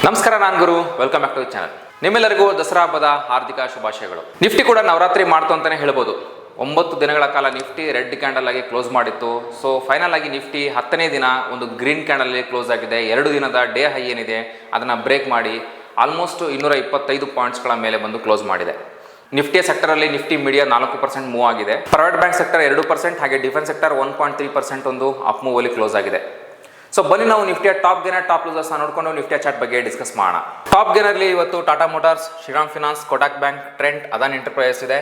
ನಮಸ್ಕಾರ, ನಾನು Guru. Welcome back to channel. ನಿಮ್ಮೆಲ್ಲರಿಗೂ ದಸರಾ ಹಬ್ಬದ ಹಾರ್ದಿಕ ಶುಭಾಶಯಗಳು. ನಿಫ್ಟಿ ಕೂಡ ನವರಾತ್ರಿ ಮಾಡ್ತು ಅಂತಾನೆ ಹೇಳ್ಬೋದು. 9 ದಿನಗಳ ಕಾಲ ನಿಫ್ಟಿ ರೆಡ್ ಕ್ಯಾಂಡಲ್ ಆಗಿ ಕ್ಲೋಸ್ ಮಾಡಿತ್ತು. ಸೊ ಫೈನಲ್ ಆಗಿ ನಿಫ್ಟಿ 10ನೇ ದಿನ ಒಂದು ಗ್ರೀನ್ ಕ್ಯಾಂಡಲ್ ಅಲ್ಲಿ ಕ್ಲೋಸ್ ಆಗಿದೆ. 2 ದಿನದ ಡೇ ಹೈ ಏನಿದೆ ಅದನ್ನ ಬ್ರೇಕ್ ಮಾಡಿ ಆಲ್ಮೋಸ್ಟ್ 225 ಪಾಯಿಂಟ್ಸ್ಗಳ ಮೇಲೆ ಬಂದು ಕ್ಲೋಸ್ ಮಾಡಿದೆ. ನಿಫ್ಟಿಯ ಸೆಕ್ಟರಲ್ಲಿ ನಿಫ್ಟಿ ಮೀಡಿಯಾ 4% ಮೂವ್ ಆಗಿದೆ. ಪ್ರೈವೇಟ್ ಬ್ಯಾಂಕ್ ಸೆಕ್ಟರ್ 2%, ಹಾಗೆ ಡಿಫೆನ್ಸ್ ಸೆಕ್ಟರ್ 1.3% ಒಂದು ಅಪ್ ಮೂವ್ ಅಲ್ಲಿ ಕ್ಲೋಸ್ ಆಗಿದೆ. ಸೊ ಬನ್ನಿ ನಾವು ನಿಫ್ಟಿಯ ಟಾಪ್ ಗೇನರ್ ಟಾಪ್ ಲೂಸರ್ಸ್ ನೋಡ್ಕೊಂಡು ನಿಫ್ಟಿಯ ಚಾರ್ಟ್ ಬಗ್ಗೆ ಡಿಸ್ಕಸ್ ಮಾಡೋಣ. ಟಾಪ್ ಗೇನರ್ಲಿ ಇವತ್ತು Tata Motors, Shriram Finance, Kotak Bank, Trent, Adani Enterprises ಇದೆ.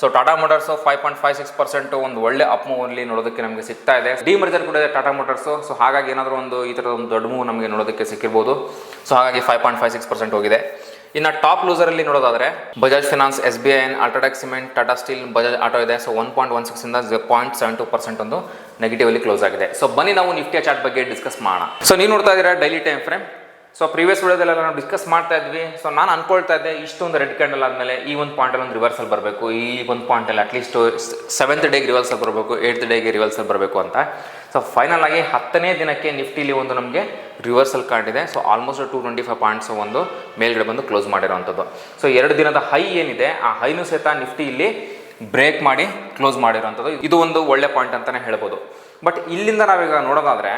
ಸೊ ಟಾಟಾ ಮೋಟಾರ್ಸ್ 5.56% ಒಂದು ಒಳ್ಳೆ ಅಪ್ ಮೂವ್ ಅಲ್ಲಿ ನೋಡೋದಕ್ಕೆ ನಮಗೆ ಸಿಗ್ತಾ ಇದೆ. ಡಿಮರ್ಜರ್ ಕೂಡ ಇದೆ ಟಾಟಾ ಮೋಟಾರ್ಸ್. ಸೊ ಹಾಗಾಗಿ ಏನಾದರೂ ಒಂದು ಈ ಥರದ ಒಂದು ದೊಡ್ಡ ಮೂವ್ ನಮಗೆ ನೋಡೋದಕ್ಕೆ ಸಿಕ್ಕಿರ್ಬೋದು. ಸೊ ಹಾಗಾಗಿ 5.56% ಹೋಗಿದೆ. ಇನ್ನು ಟಾಪ್ ಲೂಸರ್ ಅಲ್ಲಿ ನೋಡೋದಾದ್ರೆ Bajaj finance, SBI, UltraTech cement, Tata steel, Bajaj auto ಇದೆ. ಸೊ 1.16 ಇಂದ 0.72% ಒಂದು ನೆಗೆಟಿವ್ ಅಲ್ಲಿ ಕ್ಲೋಸ್ ಆಗಿದೆ. ಸೊ ಬನ್ನಿ ನಾವು ನಿಫ್ಟಿಯ ಚಾರ್ಟ್ ಬಗ್ಗೆ ಡಿಸ್ಕಸ್ ಮಾಡೋಣ. ಸೊ ನೀವು ನೋಡ್ತಾ ಇದ್ದೀರಾ daily time frame. So previous ವಿಡಿಯೋದೆಲ್ಲ ನಾವು ಡಿಸ್ಕಸ್ ಮಾಡ್ತಾ ಇದ್ವಿ. ಸೊ ನಾನು ಅನ್ಕೊಳ್ತಾ ಇದ್ದೆ ಇಷ್ಟೊಂದು ರೆಡ್ ಕ್ಯಾಂಡಲ್ ಆದಮೇಲೆ ಈ ಒಂದು ಪಾಯಿಂಟಲ್ಲಿ ಒಂದು ರಿವರ್ಸಲ್ ಬರಬೇಕು, ಈ ಒಂದು ಪಾಯಿಂಟಲ್ಲಿ ಅಟ್ಲೀಸ್ಟ್ 7th ಡೇಗೆ ರಿವರ್ಸಲ್ ಬರಬೇಕು, 8th ಡೇಗೆ ರಿವರ್ಸಲ್ ಬರಬೇಕು ಅಂತ. ಸೊ ಫೈನಲ್ ಆಗಿ 10ನೇ ದಿನಕ್ಕೆ ನಿಫ್ಟಿಲಿ ಒಂದು ನಮಗೆ ರಿವರ್ಸಲ್ ಕಾಣಿದೆ. ಸೊ ಆಲ್ಮೋಸ್ಟ್ 225 ಪಾಯಿಂಟ್ಸ್ ಒಂದು ಮೇಲ್ಗಡೆ ಬಂದು ಕ್ಲೋಸ್ ಮಾಡಿರೋವಂಥದ್ದು. ಸೊ 2 ದಿನದ ಹೈ ಏನಿದೆ ಆ ಹೈನು ಸಹಿತ ನಿಫ್ಟಿ ಇಲ್ಲಿ ಬ್ರೇಕ್ ಮಾಡಿ ಕ್ಲೋಸ್ ಮಾಡಿರೋವಂಥದ್ದು. ಇದು ಒಂದು ಒಳ್ಳೆ ಪಾಯಿಂಟ್ ಅಂತಲೇ ಹೇಳ್ಬೋದು. ಬಟ್ ಇಲ್ಲಿಂದ ನಾವೀಗ ನೋಡೋದಾದರೆ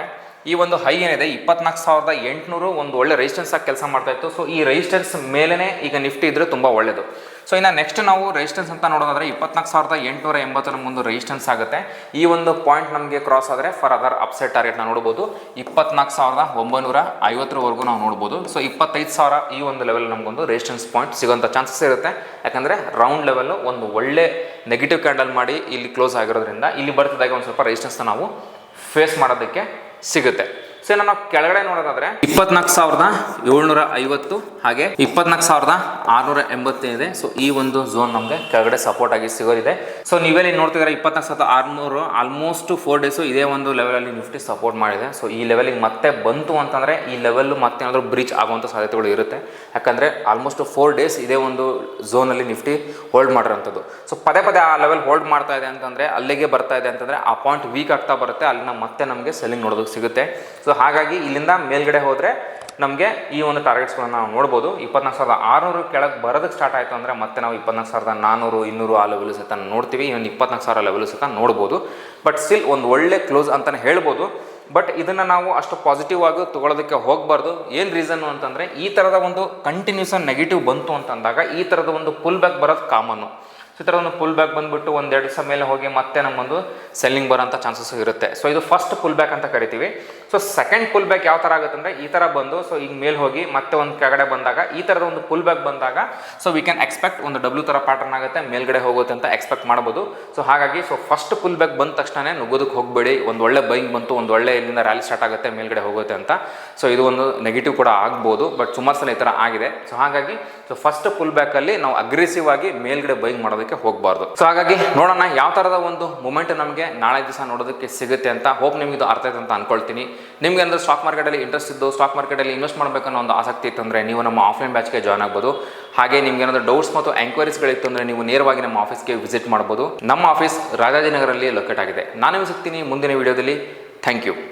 ಈ ಒಂದು ಹೈ ಏನಿದೆ 24,800 ಒಂದು ಒಳ್ಳೆ ರೆಸಿಸ್ಟೆನ್ಸ್ ಆಗಿ ಕೆಲಸ ಮಾಡ್ತಾ ಇತ್ತು. ಸೊ ಈ ರೆಸಿಸ್ಟೆನ್ಸ್ ಮೇಲೇ ಈಗ ನಿಫ್ಟಿ ಇದ್ರೆ ತುಂಬ ಒಳ್ಳೆಯದು. ಸೊ ಇನ್ನು ನೆಕ್ಸ್ಟ್ ನಾವು ರೆಸಿಸ್ಟೆನ್ಸ್ ಅಂತ ನೋಡೋದಾದ್ರೆ 24,880 ನಮಗೊಂದು ರೆಸಿಸ್ಟೆನ್ಸ್ ಆಗುತ್ತೆ. ಈ ಒಂದು ಪಾಯಿಂಟ್ ನಮಗೆ ಕ್ರಾಸ್ ಆದರೆ ಫರ್ ಅದರ್ ಅಪ್ಸೈಡ್ ಟಾರ್ಗೆಟ್ ನಾವು ನೋಡ್ಬೋದು 24,950ವರೆಗೂ ನಾವು ನೋಡ್ಬೋದು. ಸೊ 25,000 ಈ ಒಂದು ಲೆವೆಲ್ ನಮಗೊಂದು ರೆಸಿಸ್ಟೆನ್ಸ್ ಪಾಯಿಂಟ್ ಸಿಗೋಂಥ ಚಾನ್ಸಸ್ ಇರುತ್ತೆ. ಯಾಕಂದರೆ ರೌಂಡ್ ಲೆವೆಲ್ ಒಂದು ಒಳ್ಳೆ ನೆಗೆಟಿವ್ ಕ್ಯಾಂಡಲ್ ಮಾಡಿ ಇಲ್ಲಿ ಕ್ಲೋಸ್ ಆಗಿರೋದ್ರಿಂದ ಇಲ್ಲಿ ಬರ್ತಿದ್ದಾಗ ಒಂದು ಸ್ವಲ್ಪ ರೆಸಿಸ್ಟೆನ್ಸ್ನ ನಾವು ಫೇಸ್ ಮಾಡೋದಕ್ಕೆ ಸಿಗುತ್ತೆ. ಸೊ ನಾವು ಕೆಳಗಡೆ ನೋಡೋದಾದ್ರೆ 24,750 ಹಾಗೆ 24,680 ಇದೆ. ಸೊ ಈ ಒಂದು ಝೋನ್ ನಮಗೆ ಕೆಳಗಡೆ ಸಪೋರ್ಟ್ ಆಗಿ ಸಿಗೋದಿದೆ. ಸೊ ನೀವೇಲಿ ನೋಡ್ತಿದ್ರೆ 24,600 ಆಲ್ಮೋಸ್ಟ್ 4 ಡೇಸು ಇದೇ ಒಂದು ಲೆವೆಲಲ್ಲಿ ನಿಫ್ಟಿ ಸಪೋರ್ಟ್ ಮಾಡಿದೆ. ಸೊ ಈ ಲೆವೆಲಿಗೆ ಮತ್ತೆ ಬಂತು ಅಂತಂದರೆ ಈ ಲೆವೆಲ್ ಮತ್ತೆ ಏನಾದರೂ ಬ್ರೀಚ್ ಆಗುವಂಥ ಸಾಧ್ಯತೆಗಳು ಇರುತ್ತೆ. ಯಾಕಂದರೆ ಆಲ್ಮೋಸ್ಟ್ 4 ಡೇಸ್ ಇದೇ ಒಂದು ಝೋನಲ್ಲಿ ನಿಫ್ಟಿ ಹೋಲ್ಡ್ ಮಾಡಿರೋಂಥದ್ದು. ಸೊ ಪದೇ ಪದೇ ಆ ಲೆವೆಲ್ ಹೋಲ್ಡ್ ಮಾಡ್ತಾ ಇದೆ ಅಂತಂದರೆ ಅಲ್ಲಿಗೆ ಬರ್ತಾ ಇದೆ ಅಂತಂದರೆ ಆ ಪಾಯಿಂಟ್ ವೀಕ್ ಆಗ್ತಾ ಬರುತ್ತೆ. ಅಲ್ಲಿನ ಮತ್ತೆ ನಮಗೆ ಸೆಲ್ಲಿಂಗ್ ನೋಡೋದಕ್ಕೆ ಸಿಗುತ್ತೆ. ಸೊ ಹಾಗಾಗಿ ಇಲ್ಲಿಂದ ಮೇಲ್ಗಡೆ ಹೋದರೆ ನಮಗೆ ಈ ಒಂದು ಟಾರ್ಗೆಟ್ಸ್ಗಳನ್ನ ನಾವು ನೋಡ್ಬೋದು. 24,600 ಕೆಳಗೆ ಬರೋದಕ್ಕೆ ಸ್ಟಾರ್ಟ್ ಆಯಿತು ಅಂದರೆ ಮತ್ತೆ ನಾವು 24,400, 200 ಆ ಲೆವೆಲ್ ಸಹಿತ ನೋಡ್ತೀವಿ. ಇನ್ನೊಂದು 24,000 ಲೆವೆಲ್ ಸಹಿತ ನೋಡ್ಬೋದು. ಬಟ್ ಸ್ಟಿಲ್ ಒಂದು ಒಳ್ಳೆ ಕ್ಲೋಸ್ ಅಂತಲೇ ಹೇಳ್ಬೋದು. ಬಟ್ ಇದನ್ನು ನಾವು ಅಷ್ಟು ಪಾಸಿಟಿವ್ ಆಗಿ ತೊಗೊಳೋದಕ್ಕೆ ಹೋಗಬಾರ್ದು. ಏನು ರೀಸನ್ನು ಅಂತಂದರೆ ಈ ಥರದ ಒಂದು ಕಂಟಿನ್ಯೂಸ್ ನೆಗೆಟಿವ್ ಬಂತು ಅಂತಂದಾಗ ಈ ಥರದ ಒಂದು ಪುಲ್ ಬ್ಯಾಕ್ ಬರೋದು ಕಾಮನ್ನು. ಈ ಥರ ಒಂದು ಪುಲ್ ಬ್ಯಾಕ್ ಬಂದುಬಿಟ್ಟು 1-2 ದಿವಸ ಮೇಲೆ ಹೋಗಿ ಮತ್ತೆ ನಮ್ಮೊಂದು ಸೆಲ್ಲಿಂಗ್ ಬರೋಂಥ ಚಾನ್ಸಸ್ ಇರುತ್ತೆ. ಸೊ ಇದು ಫಸ್ಟ್ ಪುಲ್ ಬ್ಯಾಕ್ ಅಂತ ಕರಿತೀವಿ. ಸೊ ಸೆಕೆಂಡ್ ಪುಲ್ ಬ್ಯಾಕ್ ಯಾವ ಥರ ಆಗುತ್ತೆ ಅಂದರೆ ಈ ಥರ ಬಂದು ಸೊ ಈಗ ಮೇಲೆ ಹೋಗಿ ಮತ್ತೆ ಒಂದು ಕೆಳಗಡೆ ಬಂದಾಗ ಈ ಥರದ ಒಂದು ಪುಲ್ ಬ್ಯಾಕ್ ಬಂದಾಗ ಸೊ ವಿ ಕ್ಯಾನ್ ಎಕ್ಸ್ಪೆಕ್ಟ್ ಒಂದು W ಥರ ಪ್ಯಾಟರ್ನ್ ಆಗುತ್ತೆ, ಮೇಲ್ಗಡೆ ಹೋಗುತ್ತೆ ಅಂತ ಎಕ್ಸ್ಪೆಕ್ಟ್ ಮಾಡ್ಬೋದು. ಸೊ ಹಾಗಾಗಿ ಸೊ ಫಸ್ಟ್ ಪುಲ್ ಬ್ಯಾಕ್ ಬಂದ ತಕ್ಷಣ ನುಗ್ಗೋದಕ್ಕೆ ಹೋಗಬೇಡಿ. ಒಂದು ಒಳ್ಳೆ ಬೈಂಗ್ ಬಂತು, ಒಂದು ಒಳ್ಳೆ ಇಲ್ಲಿಂದ ರ್ಯಾಲಿ ಸ್ಟಾರ್ಟ್ ಆಗುತ್ತೆ, ಮೇಲ್ಗಡೆ ಹೋಗುತ್ತೆ ಅಂತ. ಸೊ ಇದು ಒಂದು ನೆಗೆಟಿವ್ ಕೂಡ ಆಗ್ಬೋದು. ಬಟ್ ಸುಮಾರು ಸಲ ಈ ಥರ ಆಗಿದೆ. ಸೊ ಹಾಗಾಗಿ ಸೊ ಫಸ್ಟ್ ಪುಲ್ ಬ್ಯಾಕಲ್ಲಿ ನಾವು ಅಗ್ರೆಸಿವ್ ಆಗಿ ಮೇಲ್ಗಡೆ ಬೈಂಗ್ ಮಾಡೋದಕ್ಕೆ ಹೋಗಬಾರ್ದು. ಸೊ ಹಾಗಾಗಿ ನೋಡೋಣ ಯಾವ ಥರದ ಒಂದು ಮೂಮೆಂಟ್ ನಮಗೆ ನಾಳೆ ದಿವಸ ನೋಡೋದಕ್ಕೆ ಸಿಗುತ್ತೆ ಅಂತ. ಹೋಪ್ ನಿಮಗೆ ಇದು ಅರ್ಥ ಆಯ್ತು ಅಂತ ಅನ್ಕೊಳ್ತೀನಿ. ನಿಮಗೆ ಅಂದರೆ ಸ್ಟಾಕ್ ಮಾರ್ಕೆಟಲ್ಲಿ ಇಂಟ್ರೆಸ್ಟ್ ಇದ್ದು ಸ್ಟಾಕ್ ಮಾರ್ಕೆಟಲ್ಲಿ ಇನ್ವೆಸ್ಟ್ ಮಾಡಬೇಕನ್ನೋ ಒಂದು ಆಸಕ್ತಿ ಇತ್ತು ಅಂದರೆ ನೀವು ನಮ್ಮ ಆಫ್ಲೈನ್ ಬ್ಯಾಚ್ಗೆ ಜಾಯ್ನ್ ಆಗ್ಬೋದು. ಹಾಗೆ ನಿಮ್ಗೆ ಏನಾದರೂ ಡೌಟ್ಸ್ ಮತ್ತು ಎಂಕ್ವೈರೀಸ್ಗಳಿತ್ತು ಅಂದರೆ ನೀವು ನೇರವಾಗಿ ನಮ್ಮ ಆಫೀಸ್ಗೆ ವಿಸಿಟ್ ಮಾಡ್ಬೋದು. ನಮ್ಮ ಆಫೀಸ್ ರಾಜಾಜಿನಗರಲ್ಲಿ ಲೊಕೇಟ್ ಆಗಿದೆ. ನಾನು ಸಿಗ್ತೀನಿ ಮುಂದಿನ ವಿಡಿಯೋದಲ್ಲಿ. Thank you.